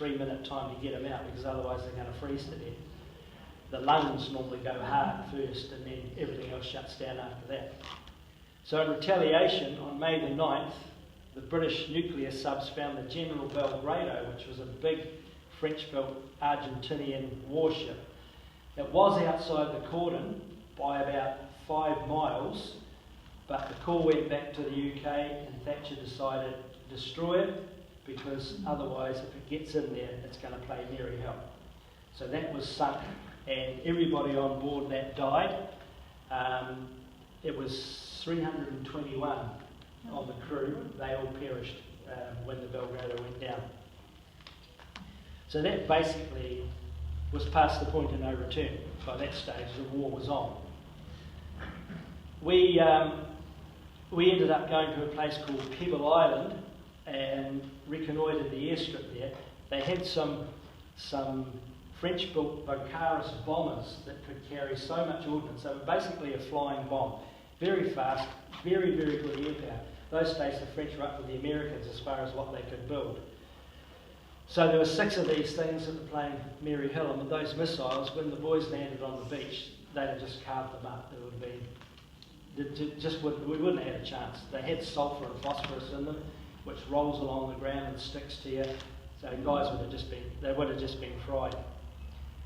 3-minute time to get them out, because otherwise they're going to freeze to death. The lungs normally go hard first, and then everything else shuts down after that. So in retaliation, on May the 9th, the British nuclear subs found the General Belgrado, which was a big French-built Argentinian warship. It was outside the cordon by about 5 miles, but the call went back to the UK, and Thatcher decided to destroy it, because otherwise, if it gets in there, it's going to play merry hell. So that was sunk, and everybody on board that died. It was 321 of the crew. They all perished when the Belgrado went down. So that basically was past the point of no return. By that stage, the war was on. We ended up going to a place called Pebble Island and reconnoitred the airstrip there. They had some French-built Bocaris bombers that could carry so much ordnance. They were basically a flying bomb. Very fast, very, very good air power. Those days the French were up with the Americans as far as what they could build. So there were 6 of these things that were playing merry hell, and with those missiles, when the boys landed on the beach, they'd have just carved them up. It would have been, we wouldn't have had a chance. They had sulphur and phosphorus in them, which rolls along the ground and sticks to you. So guys would have just been fried.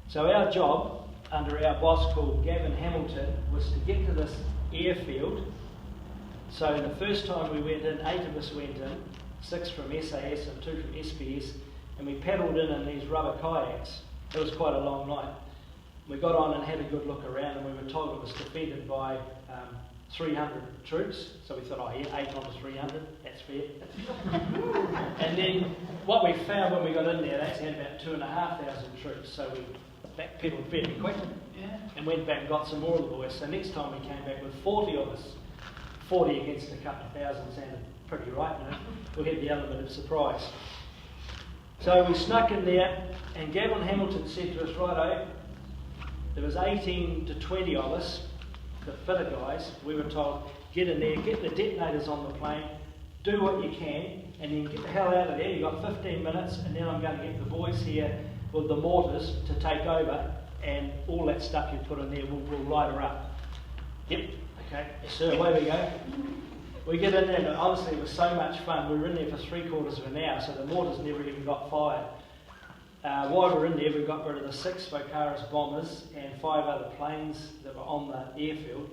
So our job, under our boss called Gavin Hamilton, was to get to this airfield. So the first time we went in, 8 of us went in, 6 from SAS and 2 from SPS, and we paddled in these rubber kayaks. It was quite a long night. We got on and had a good look around, and we were told it was defended by 300 troops. So we thought, oh yeah, 8 on 300, that's fair. And then what we found when we got in there, they actually had about 2,500 troops. So we backpedaled fairly quick and went back and got some more of the boys. So next time we came back with 40 of us. 40 against a couple of thousand sounded pretty right, you know. We had the element of surprise. So we snuck in there, and Gavin Hamilton said to us, righto, there was 18 to 20 of us, the fitter guys. We were told, get in there, get the detonators on the plane, do what you can, and then get the hell out of there. You've got 15 minutes, and then I'm going to get the boys here with the mortars to take over, and all that stuff you put in there, we'll light her up. Yep, okay, yes sir, away we go. We get in there, and honestly it was so much fun. We were in there for 3/4 of an hour, so the mortars never even got fired. While we were in there, we got rid of the 6 Bocaris bombers and 5 other planes that were on the airfield.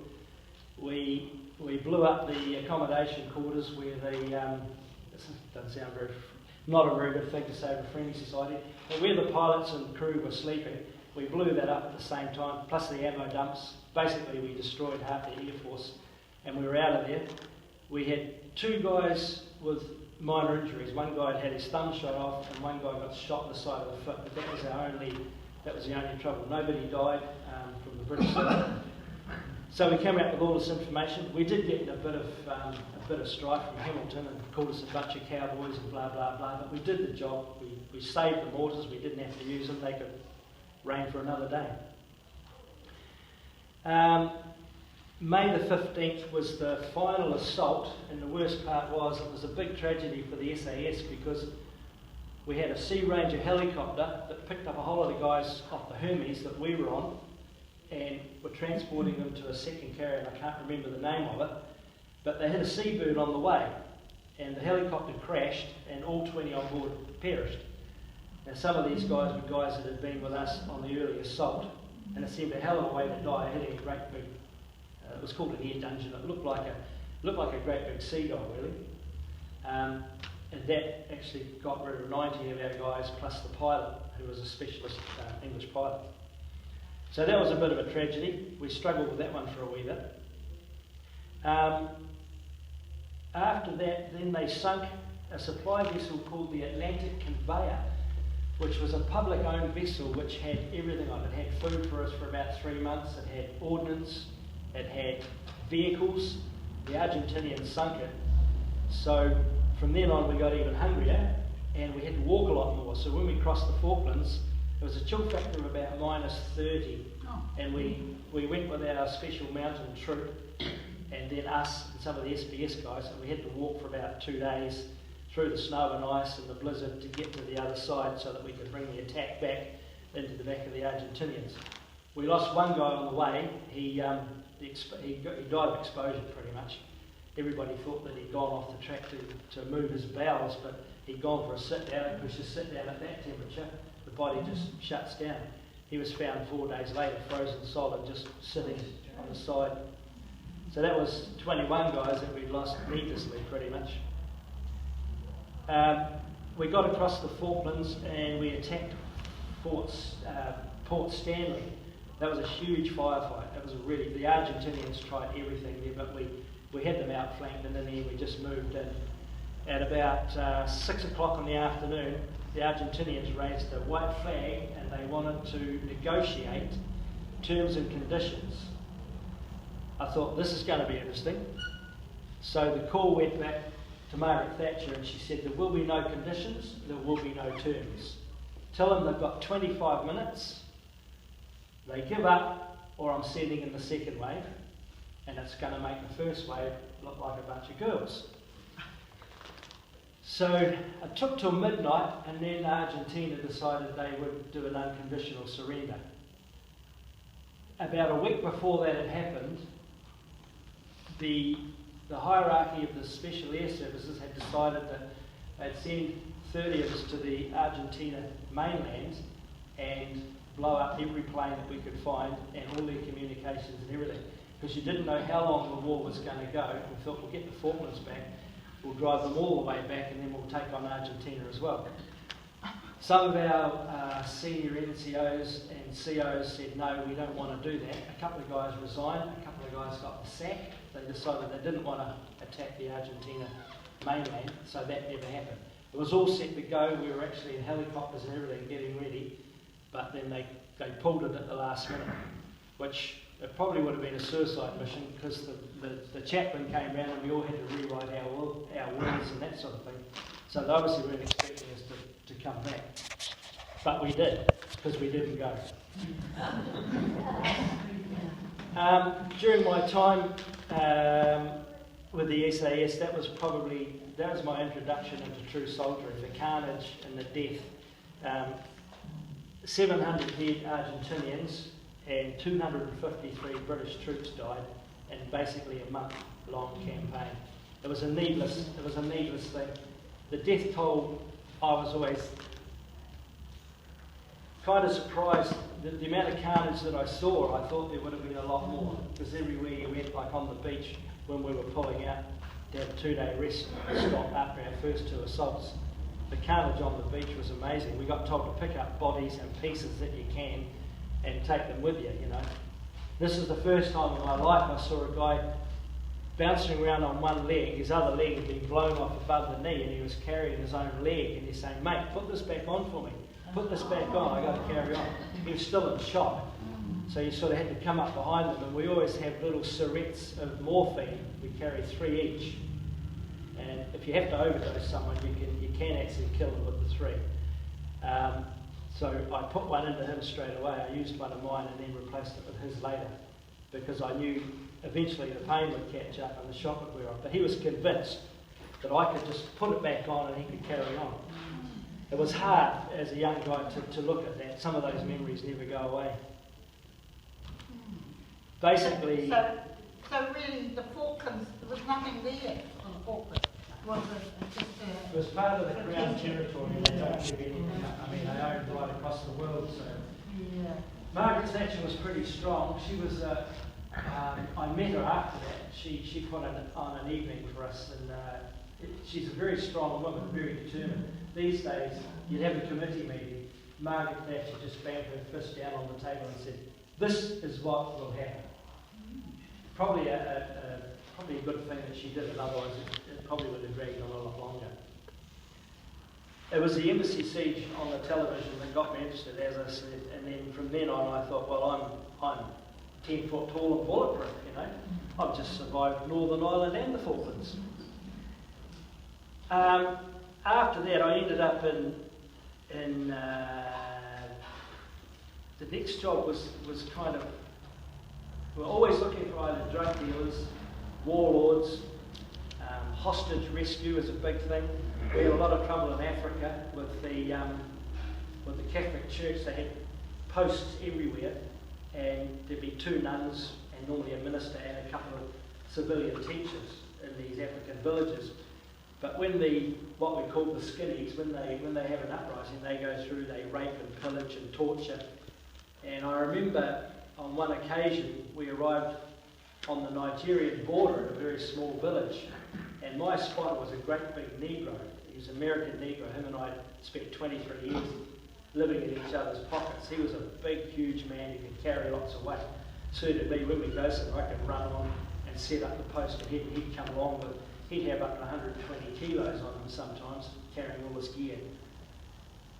We blew up the accommodation quarters where this doesn't sound not a very good thing to say of a friendly society, but where the pilots and crew were sleeping, we blew that up at the same time, plus the ammo dumps. Basically, we destroyed half the Air Force, and we were out of there. We had 2 guys with minor injuries. One guy had his thumb shot off, and one guy got shot in the side of the foot. But that was the only trouble. Nobody died from the British side. So we came out with all this information. We did get a bit of strife from Hamilton and called us a bunch of cowboys and blah blah blah. But we did the job. We saved the mortars. We didn't have to use them. They could rain for another day. May the 15th was the final assault, and the worst part was it was a big tragedy for the SAS because we had a Sea Ranger helicopter that picked up a whole lot of guys off the Hermes that we were on and were transporting them to a second carrier, and I can't remember the name of it, but they hit a seabird on the way and the helicopter crashed and all 20 on board perished. Now some of these guys were guys that had been with us on the early assault, and it seemed a hell of a way to die hitting a great big it was called an air dungeon. It looked like a great big seagull, really. And that actually got rid of 90 of our guys, plus the pilot, who was a specialist English pilot. So that was a bit of a tragedy. We struggled with that one for a wee bit. After that, then they sunk a supply vessel called the Atlantic Conveyor, which was a public-owned vessel which had everything on it. It had food for us for about 3 months. It had ordnance. It had vehicles. The Argentinians sunk it. So from then on we got even hungrier and we had to walk a lot more. So when we crossed the Falklands, there was a chill factor of about -30. And we went with our special mountain troop and then us and some of the SBS guys, and we had to walk for about 2 days through the snow and ice and the blizzard to get to the other side so that we could bring the attack back into the back of the Argentinians. We lost one guy on the way. He died of exposure pretty much. Everybody thought that he'd gone off the track to move his bowels, but he'd gone for a sit down, because you sit down at that temperature, the body just shuts down. He was found 4 days later, frozen solid, just sitting on the side. So that was 21 guys that we'd lost needlessly, pretty much. We got across the Falklands and we attacked Port Stanley. That was a huge firefight. It was the Argentinians tried everything there, but we had them outflanked, and in the end we just moved in. At about 6 o'clock in the afternoon, the Argentinians raised a white flag and they wanted to negotiate terms and conditions. I thought, this is going to be interesting. So the call went back to Margaret Thatcher and she said, there will be no conditions, there will be no terms. Tell them they've got 25 minutes, they give up, or I'm sending in the second wave, and it's going to make the first wave look like a bunch of girls. So it took till midnight, and then Argentina decided they would do an unconditional surrender. About a week before that had happened, the hierarchy of the Special Air Services had decided that they'd send 30 of us to the Argentina mainland and blow up every plane that we could find and all their communications and everything. Because you didn't know how long the war was going to go. We thought, we'll get the Falklands back, we'll drive them all the way back, and then we'll take on Argentina as well. Some of our senior NCOs and COs said, no, we don't want to do that. A couple of guys resigned, a couple of guys got the sack. They decided they didn't want to attack the Argentina mainland, so that never happened. It was all set to go. We were actually in helicopters and everything getting ready, but then they pulled it at the last minute, which it probably would have been a suicide mission, because the chaplain came round and we all had to rewrite our wills and that sort of thing. So they obviously weren't expecting us to come back. But we did, because we didn't go. During my time with the SAS, that was my introduction into true soldiering, the carnage and the death. 700 dead Argentinians and 253 British troops died in basically a month-long campaign. It was a needless thing. The death toll, I was always kind of surprised. The amount of carnage that I saw, I thought there would have been a lot more, because everywhere you went, like on the beach, when we were pulling out to have a 2-day rest stop after our first 2 assaults, the carnage on the beach was amazing. We got told to pick up bodies and pieces that you can and take them with you, you know. This is the first time in my life I saw a guy bouncing around on one leg. His other leg had been blown off above the knee and he was carrying his own leg, and he's saying, mate, put this back on for me. Put this back on, I got to carry on. He was still in shock. So you sort of had to come up behind them, and we always have little syringes of morphine. We carry 3 each. And if you have to overdose someone, you can actually kill them with the 3. So I put one into him straight away. I used one of mine and then replaced it with his later, because I knew eventually the pain would catch up and the shock would wear off. But he was convinced that I could just put it back on and he could carry on. It was hard as a young guy to look at that. Some of those memories never go away. Basically... So really the Falklands, there was nothing there on the Falklands. It was part of the Crown territory. They don't give anything up. I mean, they owned right across the world. So yeah. Margaret Thatcher was pretty strong. She was. I met her after that. She put on an evening for us, and she's a very strong woman, very determined. These days, you'd have a committee meeting. Margaret Thatcher just banged her fist down on the table and said, "This is what will happen." Probably a good thing that she did it. Otherwise, it probably would have dragged on a lot longer. It was the embassy siege on the television that got me interested, as I said, and then from then on I thought, well, I'm 10 foot tall and bulletproof, you know. I've just survived Northern Ireland and the Falklands. After that, I ended up in the next job was kind of, we were always looking for either drug dealers, warlords, hostage rescue is a big thing. We had a lot of trouble in Africa with the Catholic Church. They had posts everywhere, and there'd be 2 nuns and normally a minister and a couple of civilian teachers in these African villages. But when what we call the skiddies, when they have an uprising, they go through, they rape and pillage and torture. And I remember on one occasion we arrived on the Nigerian border in a very small village, and my spotter was a great big Negro. He was an American Negro. Him and I spent 23 years living in each other's pockets. He was a big, huge man. He could carry lots of weight. Suited me when we go somewhere. I could run on and set up the post ahead, and he'd come along with. He'd have up to 120 kilos on him sometimes, carrying all this gear.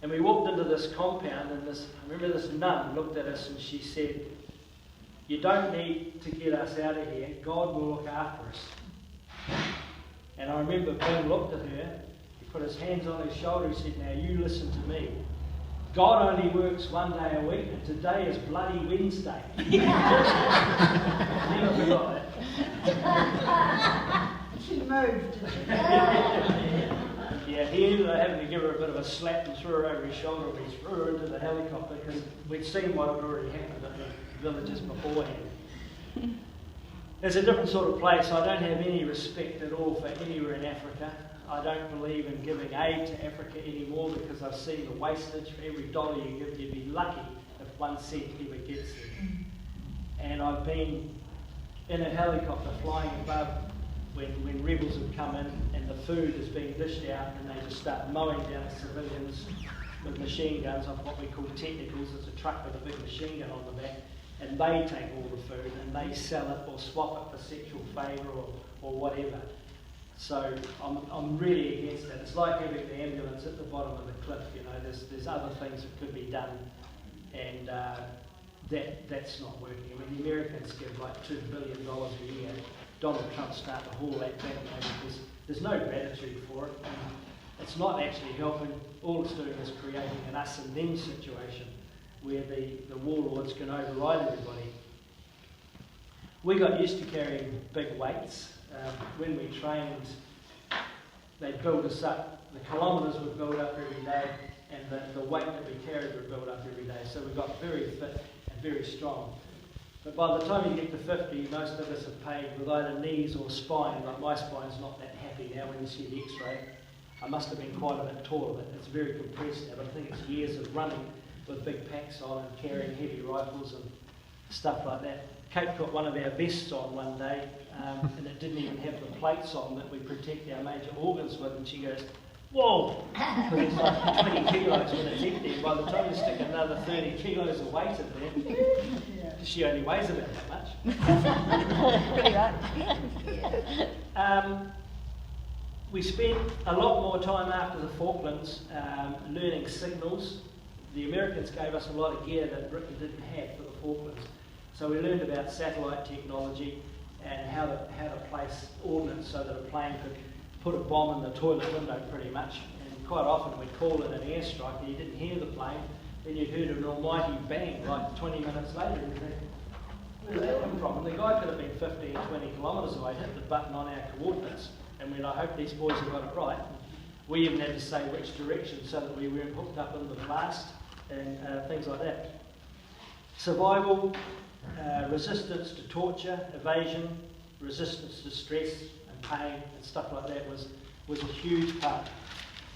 And we walked into this compound, and I remember this nun looked at us and she said, "You don't need to get us out of here. God will look after us." And I remember Ben looked at her, he put his hands on her shoulder, he said, "Now you listen to me. God only works 1 day a week, and today is bloody Wednesday." Never forgot that. She moved. Yeah, he ended up having to give her a bit of a slap and threw her over his shoulder, and he threw her into the helicopter because we'd seen what had already happened in the villages beforehand. It's a different sort of place. I don't have any respect at all for anywhere in Africa. I don't believe in giving aid to Africa anymore because I've seen the wastage. For every dollar you give, you'd be lucky if 1 cent ever gets there. And I've been in a helicopter flying above when rebels have come in and the food is being dished out, and they just start mowing down civilians with machine guns on what we call technicals. It's a truck with a big machine gun on the back, and they take all the food and they sell it or swap it for sexual favour or whatever. So I'm really against that. It's like having the ambulance at the bottom of the cliff. You know, there's other things that could be done, and that's not working. I mean, the Americans give like $2 billion a year. Donald Trump's starting to haul that back now because there's no gratitude for it. And it's not actually helping. All it's doing is creating an us and them situation where the warlords can override everybody. We got used to carrying big weights. When we trained, they'd build us up. The kilometres would build up every day, and the weight that we carried would build up every day. So we got very fit and very strong. But by the time you get to 50, most of us are paid with either knees or spine. Like my spine's not that happy now when you see the x-ray. I must have been quite a bit taller, but it's very compressed now. But I think it's years of running with big packs on and carrying heavy rifles and stuff like that. Kate put one of our vests on one day, and it didn't even have the plates on that we protect our major organs with, and she goes, "Whoa!" Because it's like 20 kilos when it's empty, and by the time you stick another 30 kilos of weight in there, she only weighs about that much. We spent a lot more time after the Falklands learning signals. The Americans gave us a lot of gear that Britain didn't have for the Falklands. So we learned about satellite technology and how to place ordnance so that a plane could put a bomb in the toilet window pretty much. And quite often we'd call it an airstrike and you didn't hear the plane, then you'd heard an almighty bang like 20 minutes later. And you think, where did that come from? And the guy could have been 15, 20 kilometres away, hit the button on our coordinates, and went, "I hope these boys have got it right." We even had to say which direction so that we weren't hooked up in the blast and things like that. Survival, resistance to torture, evasion, resistance to stress and pain and stuff like that was a huge part.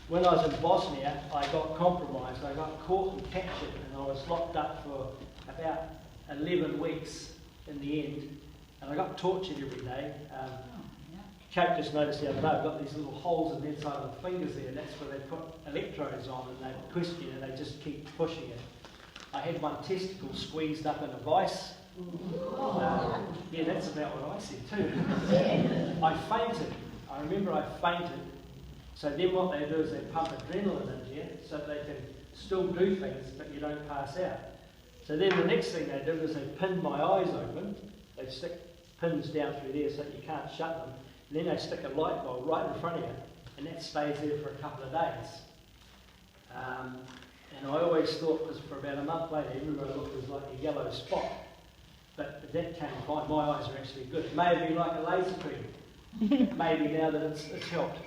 When I was in Bosnia, I got compromised. I got caught and captured, and I was locked up for about 11 weeks in the end. And I got tortured every day. Kate just noticed the other day, I've got these little holes in the inside of the fingers there, and that's where they put electrodes on, and they twist you, and they just keep pushing it. I had one testicle squeezed up in a vice. Yeah, that's about what I said too. I fainted. I remember I fainted. So then what they do is they pump adrenaline into you so they can still do things, but you don't pass out. So then the next thing they did is they pinned my eyes open. They stick pins down through there so that you can't shut them. And then they stick a light bulb right in front of you, and that stays there for a couple of days. And I always thought, because for about a month later, everybody looked as like a yellow spot. But that came fine. My eyes are actually good. It may have been like a laser beam. Maybe now that it's helped.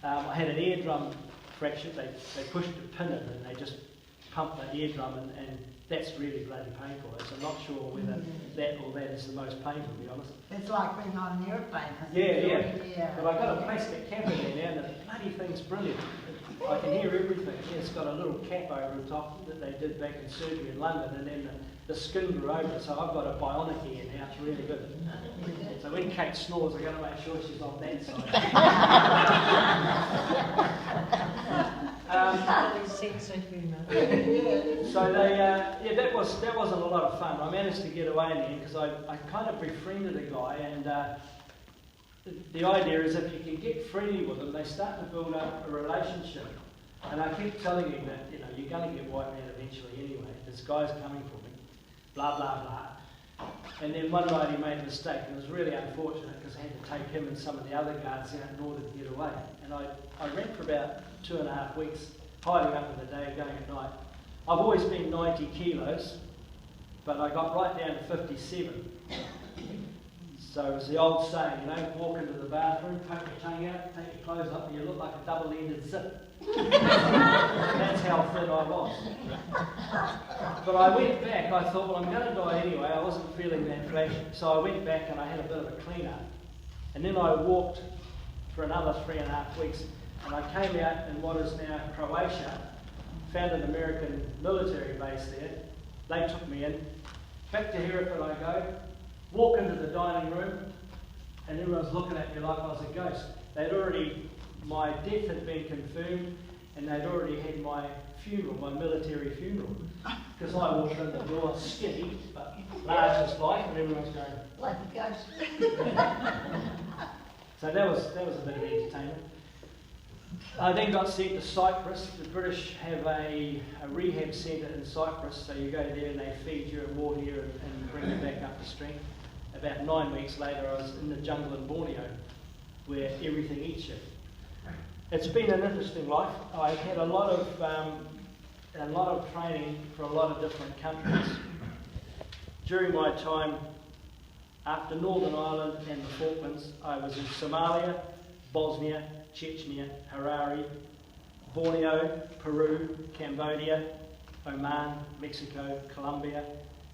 I had an eardrum fracture. They pushed a pin in and they just pumped the eardrum and that's really bloody painful. So I'm not sure whether that or that is the most painful, to be honest. It's like being on an airplane. Yeah. But I got a plastic cap in there now and the bloody thing's brilliant. I can hear everything. It's got a little cap over the top that they did back in surgery in London, and then the skin grew over, so I've got a bionic ear now. It's really good. So when Kate snores, I've got to make sure she's on that side. So that wasn't a lot of fun. I managed to get away in the end because I kind of befriended a guy, and the idea is if you can get friendly with them, they start to build up a relationship. And I keep telling him that, you're going to get wiped out eventually anyway. This guy's coming for me. Blah, blah, blah. And then one night he made a mistake, and it was really unfortunate because I had to take him and some of the other guards out in order to get away. And I ran for about 2.5 weeks, hiding up in the day, going at night. I've always been 90 kilos, but I got right down to 57. So it's the old saying, walk into the bathroom, poke your tongue out, take your clothes up, and you look like a double-ended zip. That's how thin I was. But I went back, I thought, well, I'm going to die anyway. I wasn't feeling that flashy. So I went back and I had a bit of a clean-up. And then I walked for another 3.5 weeks, and I came out in what is now Croatia, found an American military base there. They took me in. Back to Hereford I go. Walk into the dining room, and everyone's looking at me like I was a ghost. My death had been confirmed, and they'd already had my funeral, my military funeral. Because I walked in the door skinny, but large as life, and everyone's going, like a ghost. So that was a bit of entertainment. I then got sent to Cyprus. The British have a rehab centre in Cyprus, so you go there and they feed you and water you and bring you back up to strength. About 9 weeks later, I was in the jungle in Borneo, where everything eats you. It's been an interesting life. I've had a lot of training for a lot of different countries. During my time after Northern Ireland and the Falklands, I was in Somalia, Bosnia, Chechnya, Harare, Borneo, Peru, Cambodia, Oman, Mexico, Colombia,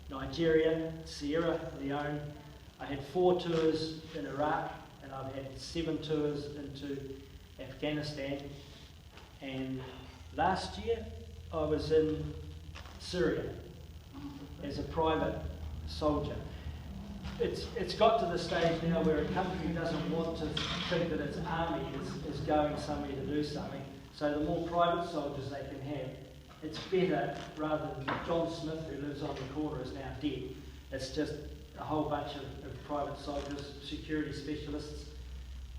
Nigeria, Sierra Leone. I had 4 tours in Iraq, and I've had 7 tours into Afghanistan. And last year I was in Syria as a private soldier. It's got to the stage now where a country doesn't want to think that its army is going somewhere to do something. So the more private soldiers they can have, it's better, rather than John Smith, who lives on the corner, is now dead. It's just a whole bunch of private soldiers, security specialists.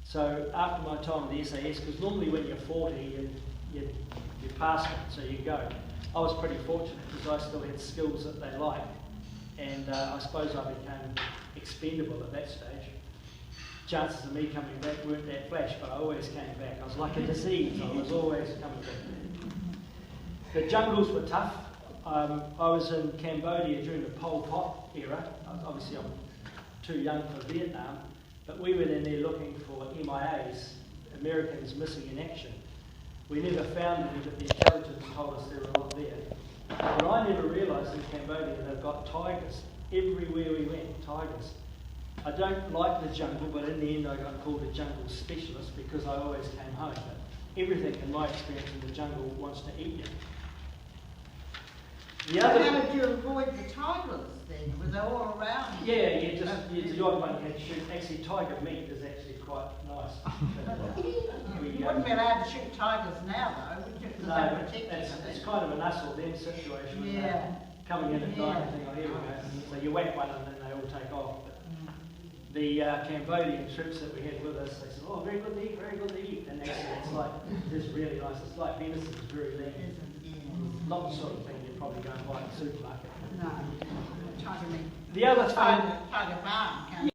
So after my time with the SAS, because normally when you're 40, you pass it, so you go. I was pretty fortunate because I still had skills that they liked, and I suppose I became expendable at that stage. Chances of me coming back weren't that flash, but I always came back. I was like a disease, I was always coming back. The jungles were tough. I was in Cambodia during the Pol Pot era. Obviously I'm too young for Vietnam, but we were in there looking for MIAs, Americans missing in action. We never found any, but the intelligence told us there were a lot there. But I never realised in Cambodia they've got tigers. Everywhere we went, tigers. I don't like the jungle, but in the end I got called a jungle specialist because I always came home. But everything in my experience in the jungle wants to eat you. How did you avoid the tigers then? Were they all around? Yeah, the odd one had to shoot. Actually, tiger meat is actually quite nice. You wouldn't be allowed to shoot tigers now, though, would you? No, it's kind of an us or them situation. Yeah. Coming in at night and think, oh, here we go. So you whack one and then they all take off. But the Cambodian troops that we had with us, they said, oh, very good to eat, very good to eat. And actually, it's really nice. It's like venison, it's very lean. Not the sort of thing you'd probably go and buy in the supermarket. No, tiger meat. The other thing... Tiger barn,